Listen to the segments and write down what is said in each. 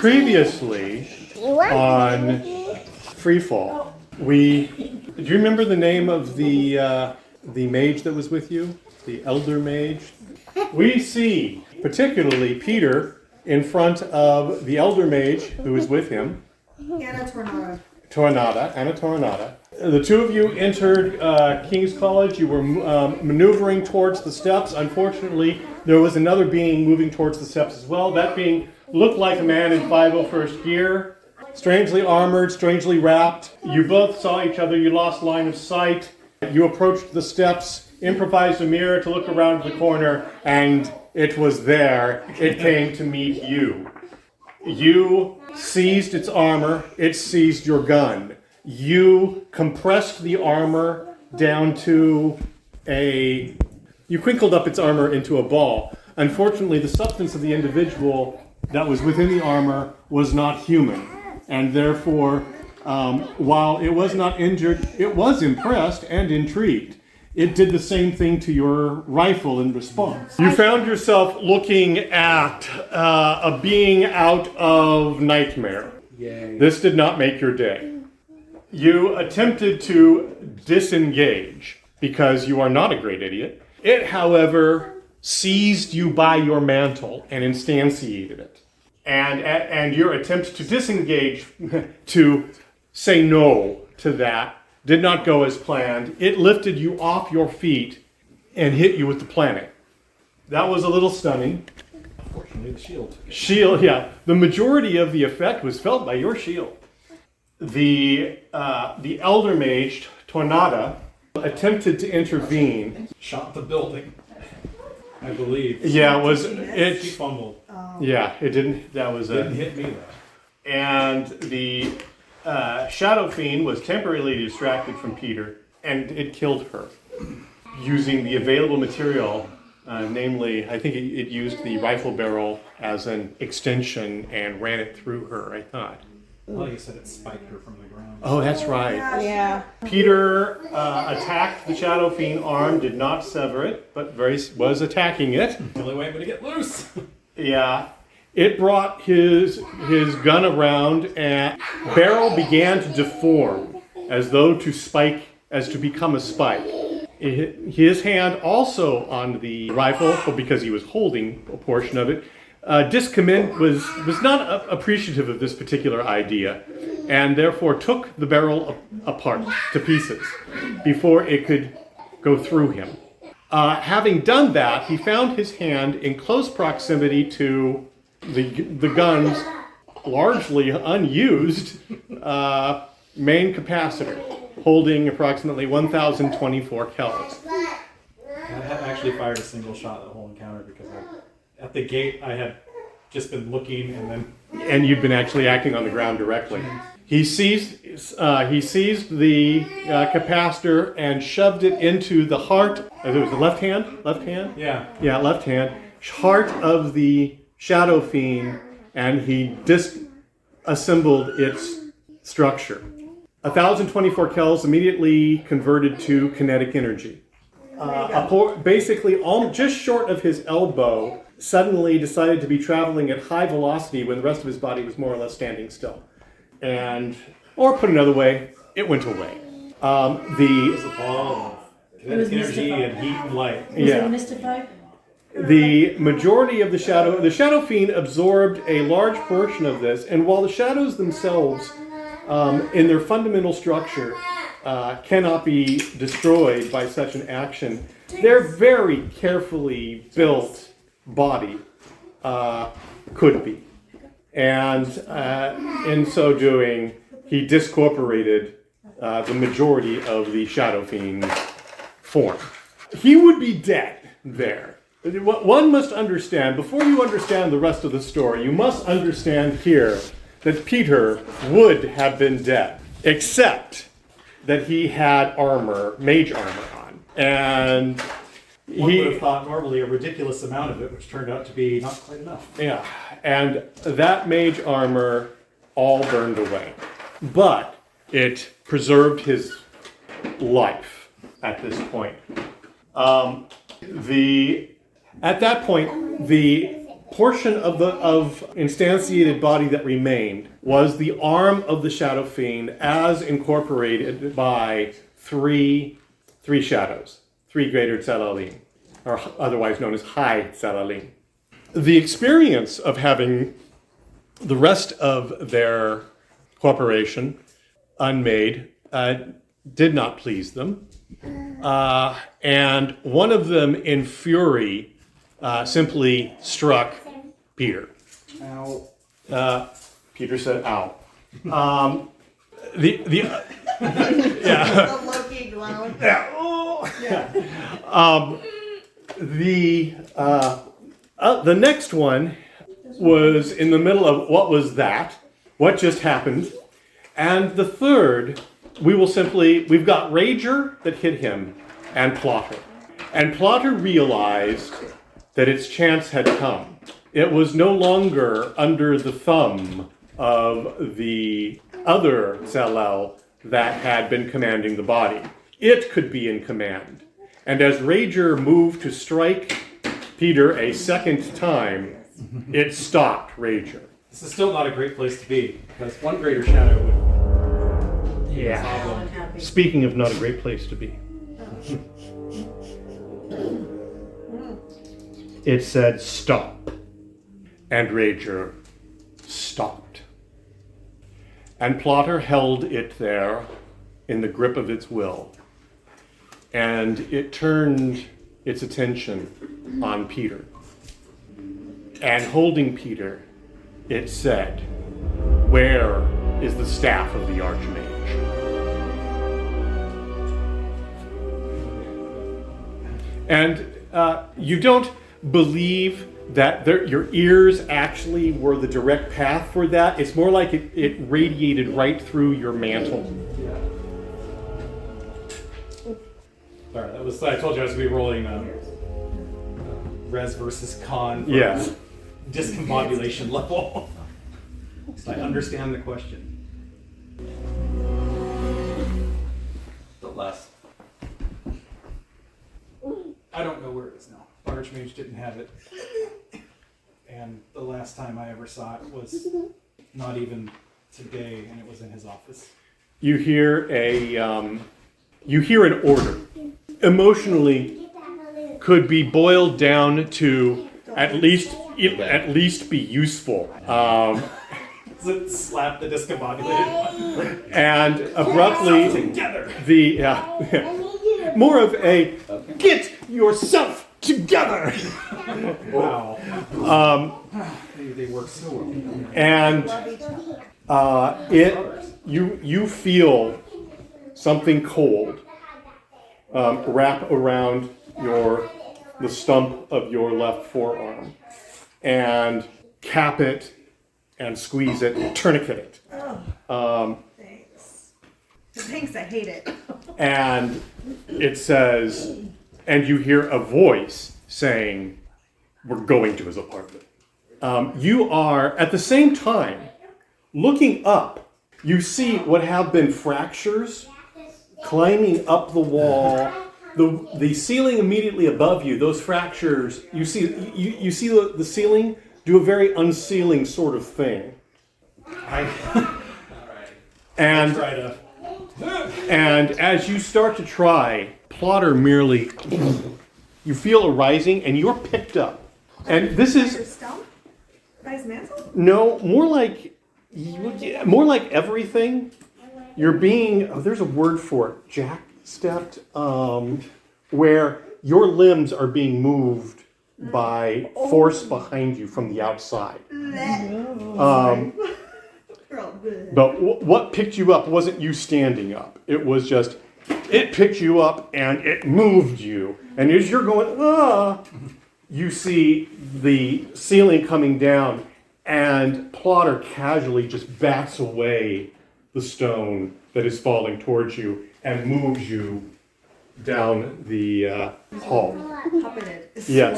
Previously on Freefall, do you remember the name of the mage that was with you? The Elder Mage? We see, particularly Peter, in front of the Elder Mage who is with him. Anna Tornada. The two of you entered King's College. You were maneuvering towards the steps. Unfortunately, there was another being moving towards the steps as well. That being looked like a man in 501st gear, strangely armored, strangely wrapped. You both saw each other. You lost line of sight. You approached the steps, improvised a mirror to look around the corner, and it was there. It came to meet you. You seized its armor. It seized your gun. You compressed the armor down to you crinkled up its armor into a ball. Unfortunately, the substance of the individual that was within the armor was not human. And therefore, while it was not injured, it was impressed and intrigued. It did the same thing to your rifle in response. You found yourself looking at a being out of Nightmare. Yay. This did not make your day. You attempted to disengage because you are not a great idiot. It, however, seized you by your mantle and instantiated it. And your attempt to disengage, to say no to that, did not go as planned. It lifted you off your feet and hit you with the planet. That was a little stunning. Unfortunately, the shield. Shield, yeah. The majority of the effect was felt by your shield. The Elder Mage, Tornada, attempted to intervene. Shot the building, I believe. Yeah, She fumbled. Yeah, it didn't. That was Didn't hit me though. And the Shadow Fiend was temporarily distracted from Peter, and it killed her using the available material. Namely, I think it used the rifle barrel as an extension and ran it through her, I thought. Well, you said it spiked her from the ground. Oh, that's right. Yeah. Peter attacked the Shadow Fiend arm, did not sever it, but was attacking it. The only way I'm going to get loose. Yeah. It brought his gun around, and barrel began to deform as to become a spike. His hand also on the rifle, because he was holding a portion of it, was not appreciative of this particular idea, and therefore took the barrel apart to pieces before it could go through him. Having done that, he found his hand in close proximity to the gun's largely unused main capacitor, holding approximately 1,024 kelvins. I haven't actually fired a single shot the whole encounter because at the gate I had just been looking And you'd been actually acting on the ground directly. He seized the capacitor and shoved it into the heart. It was the left hand. Yeah. Yeah, left hand. Heart of the Shadow Fiend, and he disassembled its structure. 1,024 kelvins immediately converted to kinetic energy. Basically, just short of his elbow, suddenly decided to be traveling at high velocity when the rest of his body was more or less standing still. Or put another way, it went away. It was a ball of kinetic energy and heat and light. Was it mystified? The majority of the Shadow Fiend absorbed a large portion of this, and while the shadows themselves, in their fundamental structure, cannot be destroyed by such an action, their very carefully built body could be. And in so doing, he discorporated the majority of the Shadow Fiend's form. He would be dead there. One must understand, before you understand the rest of the story, you must understand here that Peter would have been dead, except that he had mage armor on. And One would have thought normally a ridiculous amount of it, which turned out to be not quite enough. Yeah, and that mage armor all burned away. But it preserved his life at this point. At that point, the portion of the instantiated body that remained was the arm of the Shadow Fiend as incorporated by three shadows, three greater Tzalalim, or otherwise known as High Tzalalim. The experience of having the rest of their corporation unmade did not please them. And one of them, in fury, simply struck Peter. Ow. Peter said, "Ow." The Loki groan. The next one was in the middle of what was that? What just happened? And the third, we've got Rager that hit him and Plotter. And Plotter realized that its chance had come. It was no longer under the thumb of the other Zalel that had been commanding the body. It could be in command. And as Rager moved to strike Peter a second time, it stopped Rager. This is still not a great place to be, because one greater shadow would... Yeah. Unhappy. Speaking of not a great place to be. It said, "Stop." And Rager stopped. And Plotter held it there in the grip of its will. And it turned its attention on Peter. And holding Peter, it said, "Where is the staff of the Arch Mage?" And you don't believe that your ears actually were the direct path for that. It's more like it radiated right through your mantle. Yeah. Sorry, that was. I told you I was going to be rolling res versus con for Yeah. discombobulation level. So I understand the question. The last. I don't know where it is now. Arch Mage didn't have it. And the last time I ever saw it was not even today, and it was in his office. You hear an order. Emotionally, could be boiled down to at least be useful. Does it slap the discombobulated one? And abruptly, Together! more of a get yourself together. Wow. They work so well. And you feel something cold wrap around the stump of your left forearm, and cap it and squeeze it, tourniquet it. Thanks. Thanks, I hate it. And it says, and you hear a voice saying, "We're going to his apartment." You are, at the same time, looking up. You see what have been fractures climbing up the wall. The ceiling immediately above you, those fractures, you see the ceiling do a very unsealing sort of thing. And as you start to try, Plotter merely, you feel a rising and you're picked up. And this Your is, stump? By his mantle? no, more like everything. You're being, there's a word for it, jack-stepped, where your limbs are being moved by force behind you from the outside. But what picked you up wasn't you standing up. It was just, it picked you up and it moved you. And as you're going, you see the ceiling coming down, and Plotter casually just bats away the stone that is falling towards you and moves you down the hall. Puppeted. Yes.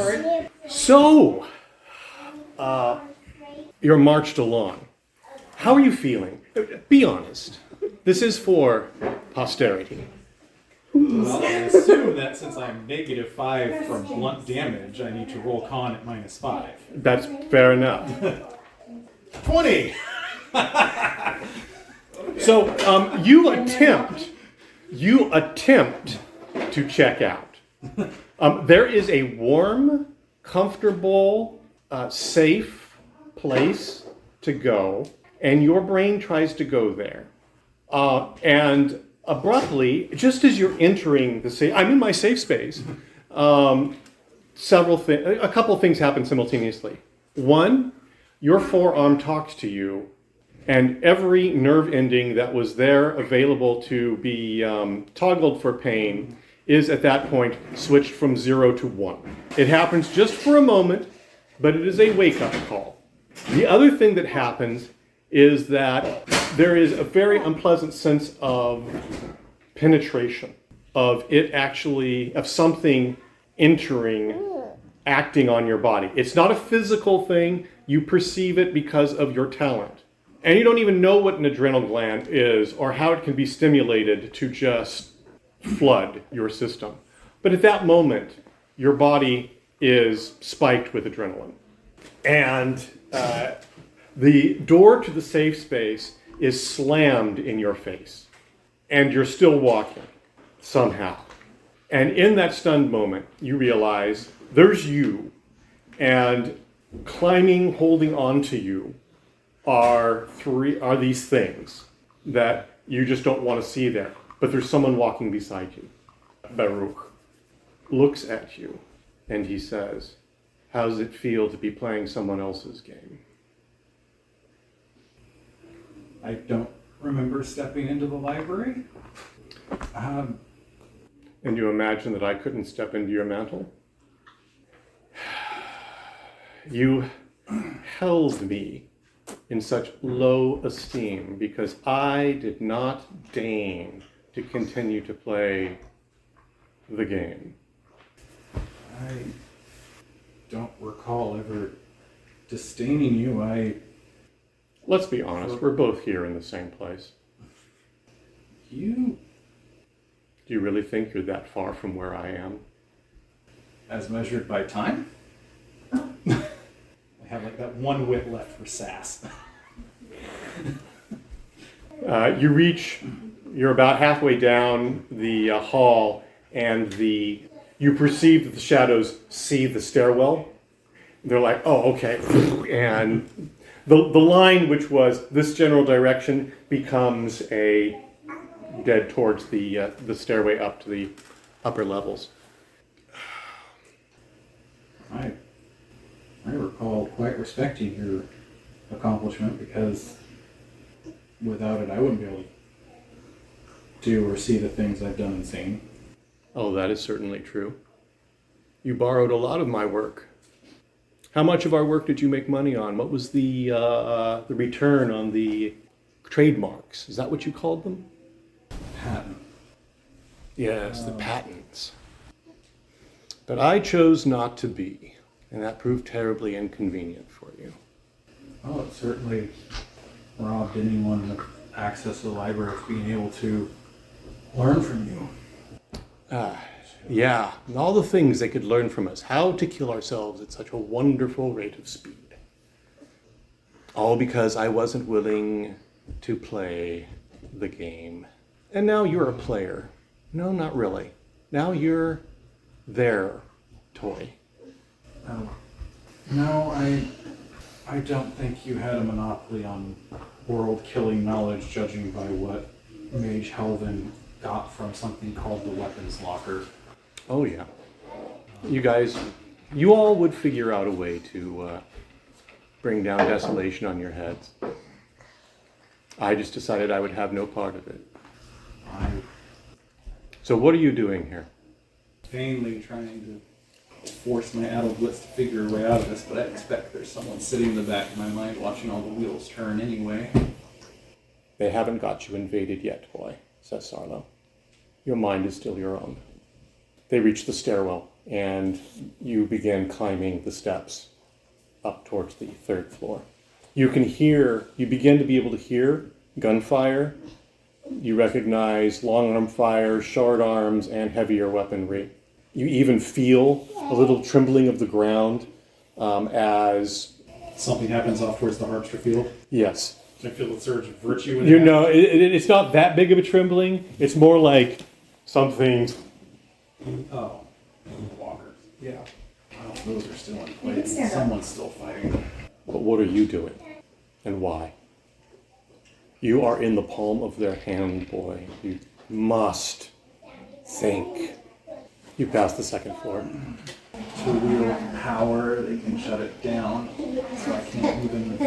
Sword. So, you're marched along. How are you feeling? Be honest. This is for posterity. Well, I assume that since I'm -5 from blunt damage, I need to roll con at -5. That's fair enough. 20! So you attempt to check out. There is a warm, comfortable, safe place to go, and your brain tries to go there. And abruptly, just as you're entering the safe, I'm in my safe space. A couple things happen simultaneously. One, your forearm talks to you, and every nerve ending that was there available to be toggled for pain is at that point switched from 0 to 1. It happens just for a moment, but it is a wake-up call. The other thing that happens is that there is a very unpleasant sense of penetration, of something entering, acting on your body. It's not a physical thing. You perceive it because of your talent. And you don't even know what an adrenal gland is or how it can be stimulated to just flood your system. But at that moment, your body is spiked with adrenaline. And the door to the safe space is slammed in your face. And you're still walking, somehow. And in that stunned moment, you realize there's you, and climbing, holding on to you, are these things that you just don't want to see there. But there's someone walking beside you. Baruch looks at you, and he says, "How does it feel to be playing someone else's game?" I don't remember stepping into the library. And you imagine that I couldn't step into your mantle? You held me in such low esteem because I did not deign to continue to play the game. I don't recall ever disdaining you. Let's be honest, we're both here in the same place. You, Do you really think you're that far from where I am? as measured by time? I have like that one wit left for sass. You're about halfway down the hall, and you perceive that the shadows see the stairwell. They're like, oh, okay. And the line, which was this general direction, becomes dead towards the stairway up to the upper levels. I recall quite respecting your accomplishment because without it I wouldn't be able to do or see the things I've done and seen. Oh, that is certainly true. You borrowed a lot of my work. How much of our work did you make money on? What was the return on the trademarks? Is that what you called them? Patent. Yes, the patents. But I chose not to be, and that proved terribly inconvenient for you. Oh, it certainly robbed anyone of access to the library of being able to learn from you. Yeah, and all the things they could learn from us, how to kill ourselves at such a wonderful rate of speed. All because I wasn't willing to play the game. And now you're a player. No, not really. Now you're their toy. Oh. No, I don't think you had a monopoly on world-killing knowledge, judging by what Mage Helvin got from something called the weapons locker. Oh yeah. You all would figure out a way to bring down desolation on your heads. I just decided I would have no part of it. So what are you doing here? Vainly trying to force my adult wits to figure a way out of this, but I expect there's someone sitting in the back of my mind watching all the wheels turn anyway. They haven't got you invaded yet, boy, says Sarlo. Your mind is still your own. They reach the stairwell, and you begin climbing the steps up towards the third floor. You begin to be able to hear gunfire You recognize long arm fire, short arms, and heavier weaponry. You even feel a little trembling of the ground as... Something happens off towards the Harpster field. Yes. I feel the surge of virtue in You know, it's not that big of a trembling. It's more like something... Oh. Walkers. Yeah. Oh, those are still in You play. can stand up. Someone's still fighting. But what are you doing? And why? You are in the palm of their hand, boy. You must think. You passed the second floor. To wield power, they can shut it down. So I can't even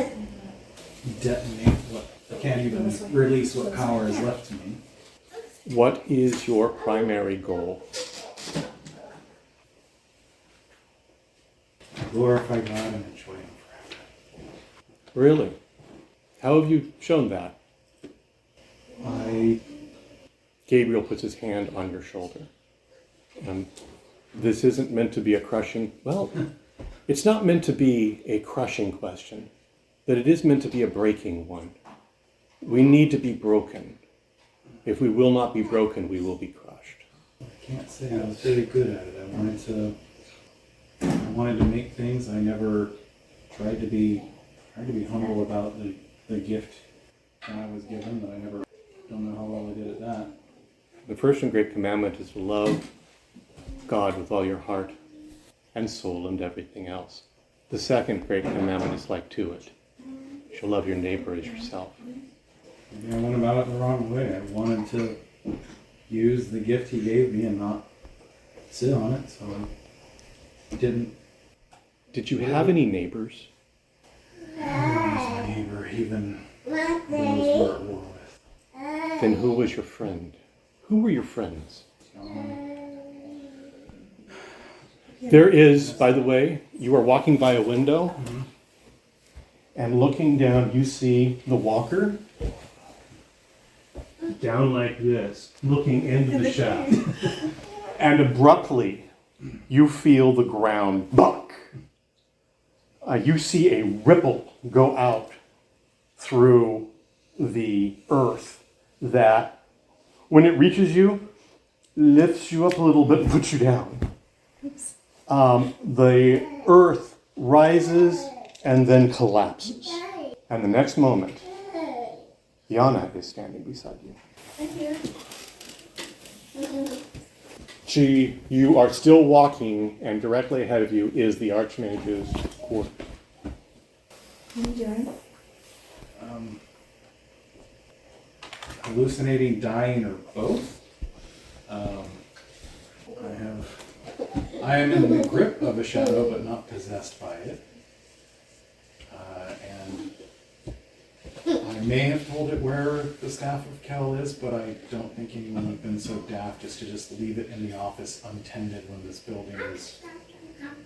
detonate what... I can't even release what power is left to me. What is your primary goal? Glorify God and enjoy Him forever. Really? How have you shown that? Gabriel puts his hand on your shoulder. This isn't meant to be a crushing... Well, it's not meant to be a crushing question, but it is meant to be a breaking one. We need to be broken. If we will not be broken, we will be crushed. I can't say I was very good at it. I wanted to make things. I never tried to be humble about the gift that I was given, but I never don't know how well I did at that. The first and great commandment is to love God with all your heart and soul and everything else. The second great commandment is like to it. You shall love your neighbor as yourself. Maybe I went about it the wrong way. I wanted to use the gift He gave me and not sit on it, so I didn't. Did you have any neighbors? My neighbor, even those we're at war with. Then who was your friend? Who were your friends? There is, by the way, you are walking by a window, and looking down, you see the walker down like this, looking into the shaft. And abruptly, you feel the ground buck. You see a ripple go out through the earth that, when it reaches you, lifts you up a little bit and puts you down. Oops. The earth rises and then collapses. And the next moment, Yana is standing beside you. You are still walking, and directly ahead of you is the Arch Mage's quarter. What are you doing? Hallucinating, dying, or both. I am in the grip of a shadow, but not possessed by it. And I may have told it where the Staff of Kel is, but I don't think anyone would have been so daft as to just leave it in the office untended when this building is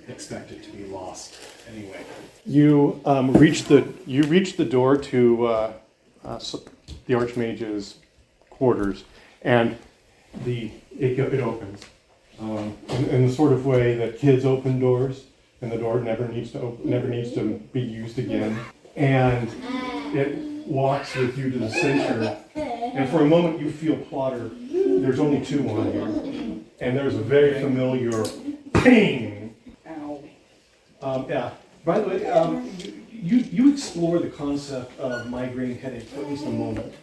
expected to be lost anyway. You reach the door to the Archmage's quarters, and it opens in the sort of way that kids open doors, and the door never needs to be used again. And it walks with you to the center, and for a moment you feel Plotter. There's only two on here, and there's a very familiar ping. Ow. Yeah. By the way, you explore the concept of migraine headache for at least a moment,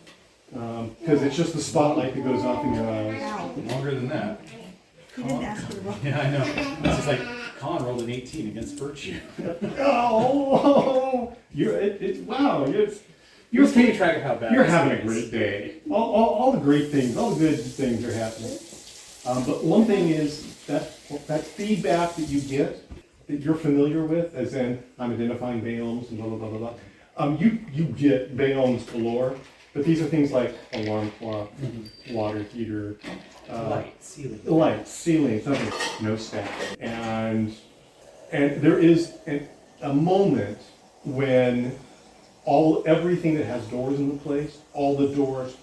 because it's just the spotlight that goes off in your eyes. Ow. Longer than that. He didn't ask for the roll. Yeah, I know. It's just like Con rolled an 18 against virtue. Oh, wow! You're keeping track of how bad You're this having a is. great day. All the great things, all the good things are happening. But one thing is that feedback that you get, that you're familiar with, as in I'm identifying biomes and blah blah blah blah blah. You get biomes galore, but these are things like alarm clock, water heater, light, ceiling, something, no staff, and there is a moment when everything that has doors in the place, all the doors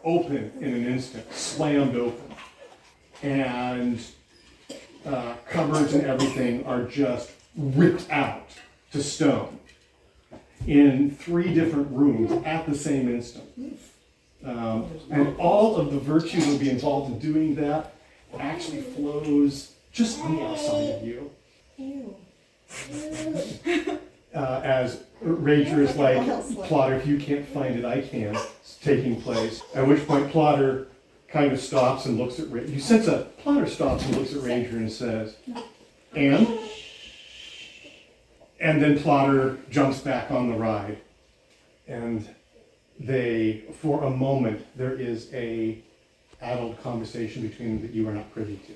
open in an instant, slammed open, and cupboards and everything are just ripped out to stone in 3 different rooms at the same instant. And all of the virtue that would be involved in doing that actually flows just on the outside of you. Ew. As Rager is like, Plotter, if you can't find it, I can. It's taking place. At which point Plotter kind of stops and looks at Rager. You sense Plotter stops and looks at Rager and says, and then Plotter jumps back on the ride. And they, for a moment, there is a adult conversation between them that you are not privy to.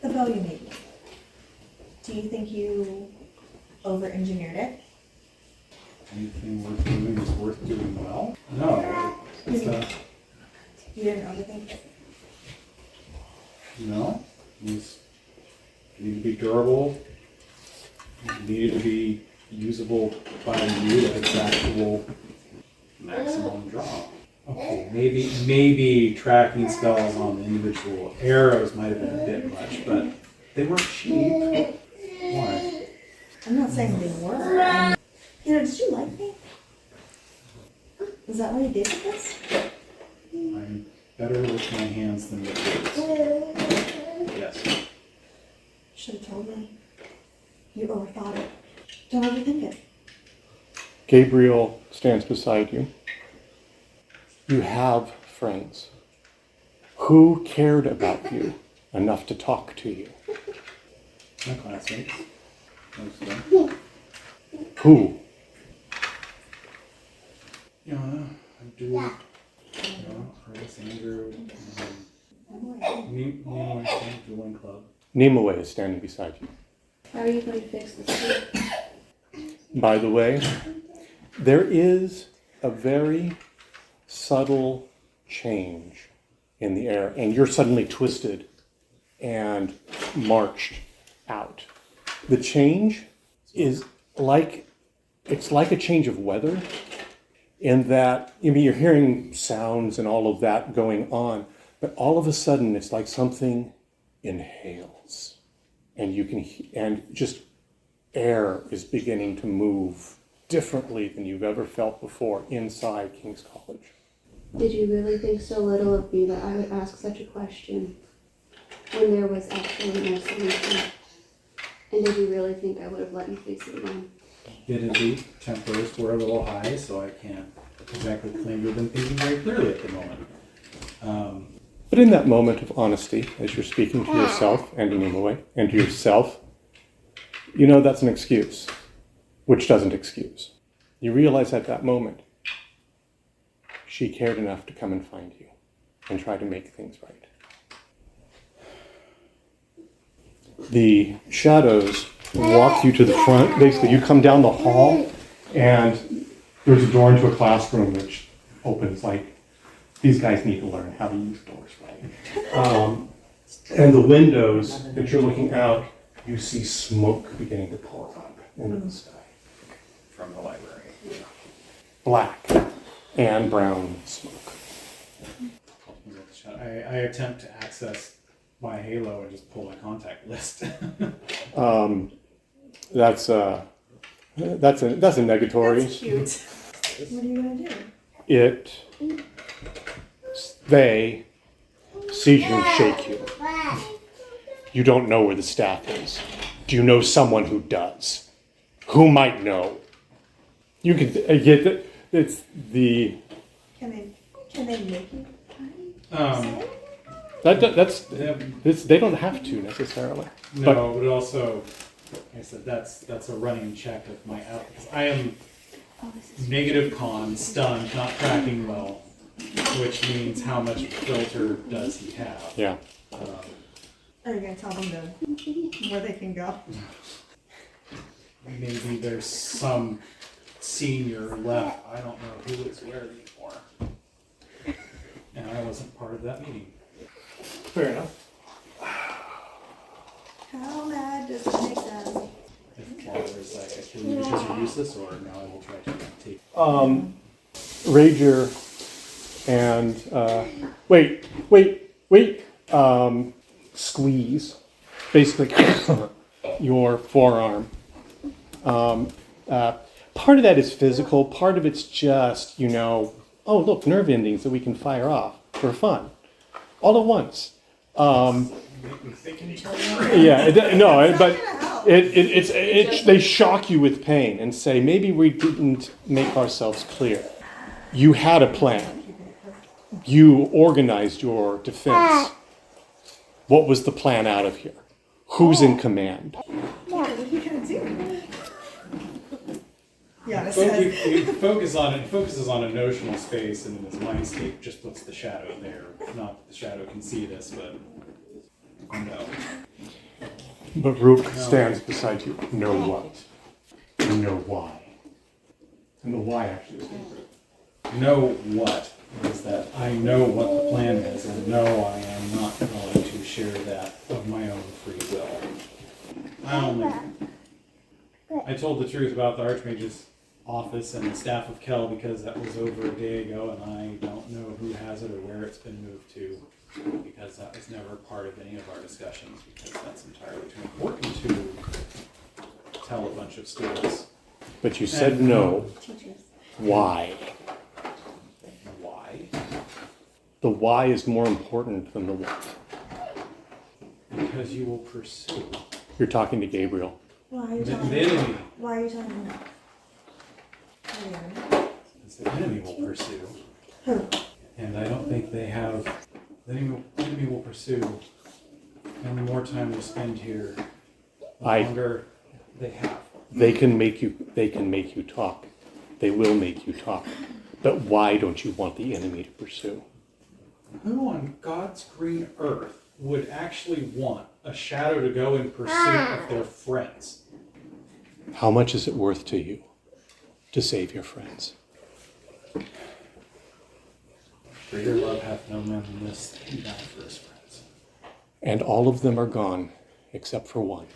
The bow you made me. Do you think you over-engineered it? Anything worth doing is worth doing well? No. It's You didn't overthink it? no. It needed to be durable. It needed to be usable by you at its actual maximum draw. Okay, maybe tracking spells on individual arrows might have been a bit much, but they weren't cheap. Why? I'm not saying they were. Did you like me? Is that why you did this? I'm better with my hands than with words. Yes. Should have told me. You overthought it. Don't overthink it. Gabriel stands beside you. You have friends. Who cared about you enough to talk to you? My classmates. Most of them. Who? Abdul, Chris, Andrew, Nemo, Dueling Club. Nimue is standing beside you. How are you going to fix this? By the way, there is a very subtle change in the air, and you're suddenly twisted and marched out. The change is it's like a change of weather, in that, you're hearing sounds and all of that going on, but all of a sudden it's like something inhales, and and just air is beginning to move differently than you've ever felt before inside King's College. Did you really think so little of me that I would ask such a question when there was actually no solution? And did you really think I would have let you face it alone? Admittedly, tempers were a little high, so I can't exactly claim to have been thinking very clearly at the moment. But in that moment of honesty, as you're speaking to yourself and to Nimue, and to yourself, that's an excuse, which doesn't excuse. You realize at that moment, she cared enough to come and find you and try to make things right. The shadows walk you to the front. Basically, you come down the hall, and there's a door into a classroom which opens like, these guys need to learn how to use doors right. And the windows that you're looking out, you see smoke beginning to pour up into the sky. From the library. Black and brown smoke. I attempt to access my Halo and just pull my contact list. That's a negatory. That's cute. What are you gonna do? They see you and shake you. You don't know where the staff is. Do you know someone who does? Who might know? You can get it. It's the. Can they make you say? They don't have to necessarily. No, but also, like I said, that's a running check of my out, because I am negative con, stunned, not tracking well, which means how much filter does he have? Yeah. Are you gonna tell them where they can go? Maybe there's some senior left. I don't know who is where anymore. And I wasn't part of that meeting. Fair enough. How mad does it make them? If Father's like, I kill you because you're useless, or no, I will try to take. Rager and wait. Squeeze, basically, your forearm. Part of that is physical, part of it's just, oh, look, nerve endings that we can fire off for fun, all at once. They shock you with pain and say, maybe we didn't make ourselves clear. You had a plan. You organized your defense. What was the plan out of here? Who's in command? What are you gonna do? Yeah, it You focus on it. Focuses on a notional space, and this mindscape just puts the shadow there. Not that the shadow can see this, but no. But Rook stands beside you. Know what? Know why. And the why actually is Know what is that I know what the plan is, and no, I am not going to share that of my own free will. I told the truth about the Archmage's office and the staff of Kel because that was over a day ago, and I don't know who has it or where it's been moved to, because that was never part of any of our discussions, because that's entirely too important to tell a bunch of students. But you said no. Why? Why? The why is more important than the what. Because you will pursue. You're talking to Gabriel. Why are you The talking enemy. Why are you talking about? Because the enemy will pursue. Who? And I don't think they have. The enemy will pursue. And the more time we spend here, the longer they have. They can make you talk. They will make you talk. But why don't you want the enemy to pursue? Who on God's green earth would actually want a shadow to go in pursuit of their friends? How much is it worth to you to save your friends? Greater love hath no man than this, that he died for his friends. And all of them are gone, except for one.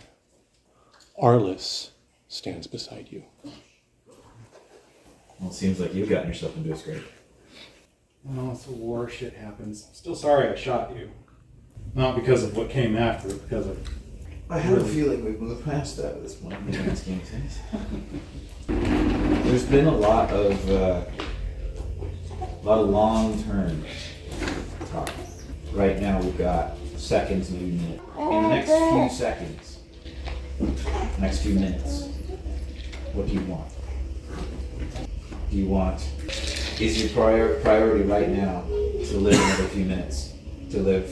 Arliss stands beside you. Well, it seems like you've gotten yourself into a scrape. Well, it's a war, shit happens. I'm still sorry I shot you. Not because of what came after, but because of... I have a feeling we've moved past that at this point in the grand scheme of things. There's been a lot of long-term talk. Right now we've got seconds, maybe minutes. In the next few seconds, next few minutes, what do you want? Do you want, is your priority right now to live another few minutes, to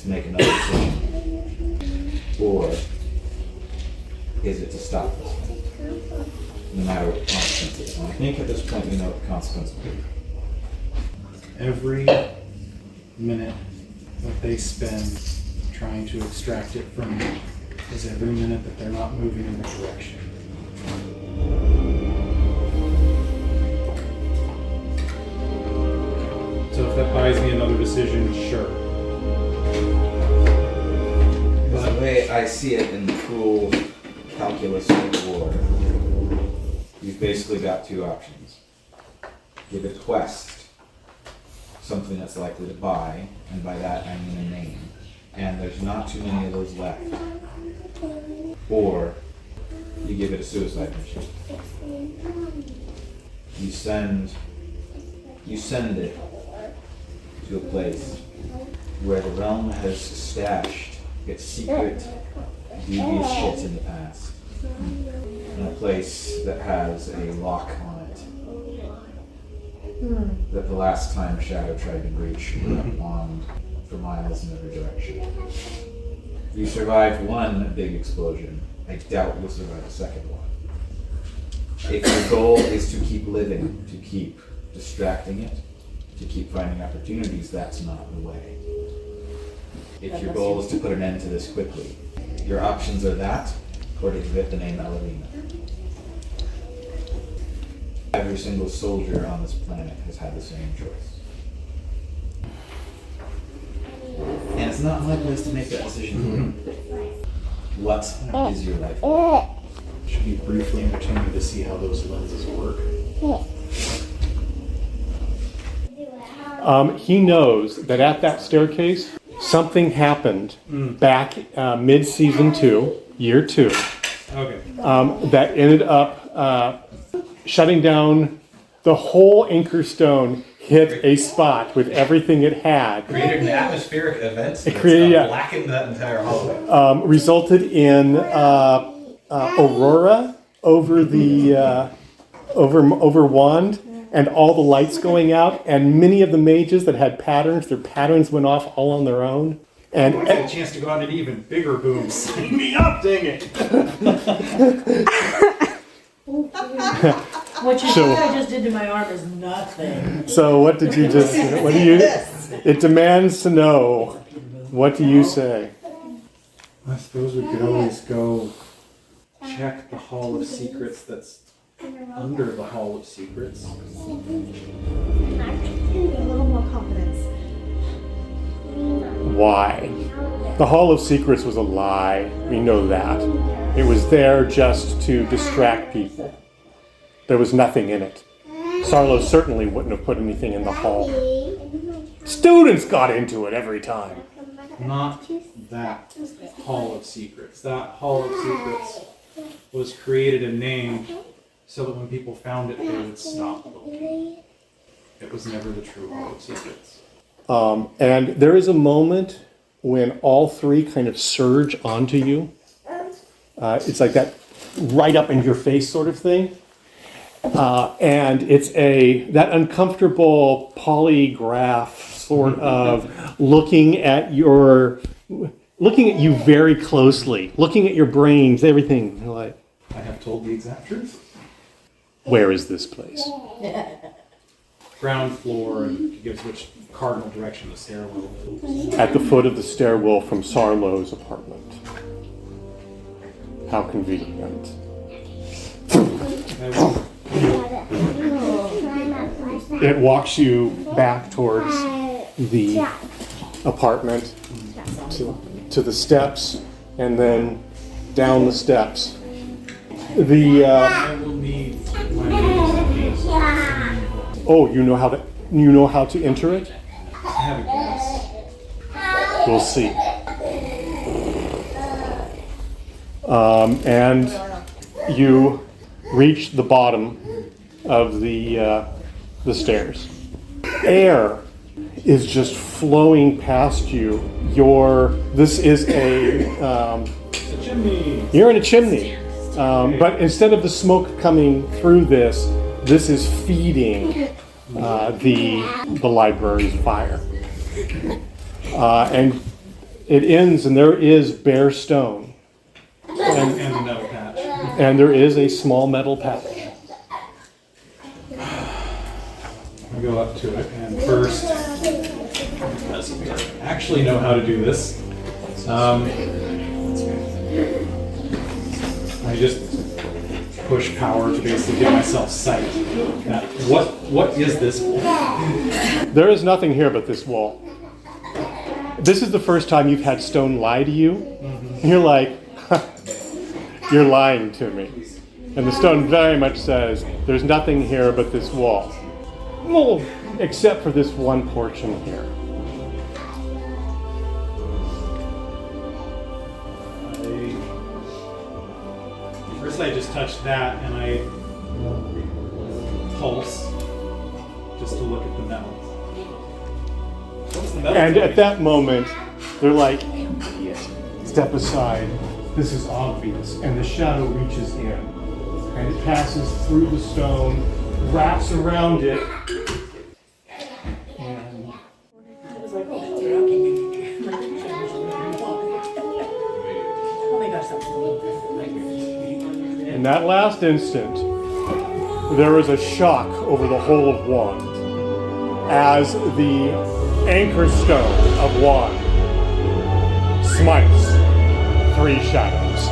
make another decision? Or is it to stop this one, no matter what the consequences? And I think at this point you know what the consequences will be. Every minute that they spend trying to extract it from you is every minute that they're not moving in the direction. So if that buys me another decision, sure. Because the way I see it in the cruel calculus of war, you've basically got two options. You bequest something that's likely to buy, and by that I mean a name, and there's not too many of those left. Or you give it a suicide mission. You send it to a place where the realm has stashed its secret, devious shit in the past. In a place that has a lock on it. That the last time Shadow tried to breach would have bombed for miles in every direction. You survived one big explosion. I doubt you'll survive a second one. If your goal is to keep living, to keep distracting it, to keep finding opportunities, that's not the way. If your goal is to put an end to this quickly, your options are that, or to give it the name Elavina. Every single soldier on this planet has had the same choice. And it's not my place to make that decision. What is your life? Should be briefly entertaining to see how those lenses work. He knows that at that staircase, something happened back mid-season 2, year 2, Okay. that ended up shutting down the whole anchor stone. Hit a spot with everything it had. Created an atmospheric event that blackened that entire hallway. Resulted in aurora over the over Wand, and all the lights going out, and many of the mages that had patterns, their patterns went off all on their own. And I had a chance to go on an even bigger boom. Sign me up, dang it! What you So- think I just did to my arm is nothing. so what did you just, what do you, it demands to know, what do you say? I suppose we could always go check the Hall of Secrets that's under the Hall of Secrets. A little more confidence. Why? The Hall of Secrets was a lie, we know that. It was there just to distract people. There was nothing in it. Sarlo certainly wouldn't have put anything in the hall. Students got into it every time. Not that Hall of Secrets. That Hall of Secrets was created and named so that when people found it, they would stop looking. It was never the true Hall of Secrets. And there is a moment when all three kind of surge onto you. It's like that right up in your face sort of thing. And it's that uncomfortable polygraph sort of looking at you very closely, looking at your brains, everything. You're like, I have told the exact truth. where is this place? Ground floor, and gives which cardinal direction the stairwell is. At the foot of the stairwell from Sarlo's apartment. How convenient. It walks you back towards the apartment, to the steps, and then down the steps. I will need my name's Oh, you know how to enter it? I have a guess. We'll see. And you reach the bottom of the stairs. Air is just flowing past you. This is a Chimney! you're in a chimney, but instead of the smoke coming through this is feeding the library's fire, and it ends, and there is bare stone, And the metal patch. and there is a small metal patch. I go up to it, and first, I actually know how to do this. I just push power to basically give myself sight. What is this wall? There is nothing here but this wall. This is the first time you've had stone lie to you. You're like, you're lying to me. And the stone very much says, there's nothing here but this wall. Well, except for this one portion here. First I just touch that, and I pulse just to look at the metal. What's the metal And tell at me? that moment, they're like, step aside. This is obvious. And the shadow reaches in. And it passes through the stone, wraps around it. And It was like, oh, you're okay. Oh my gosh, that's in that last instant, there was a shock over the whole of Wand as the anchor stone of Wand smites three shadows.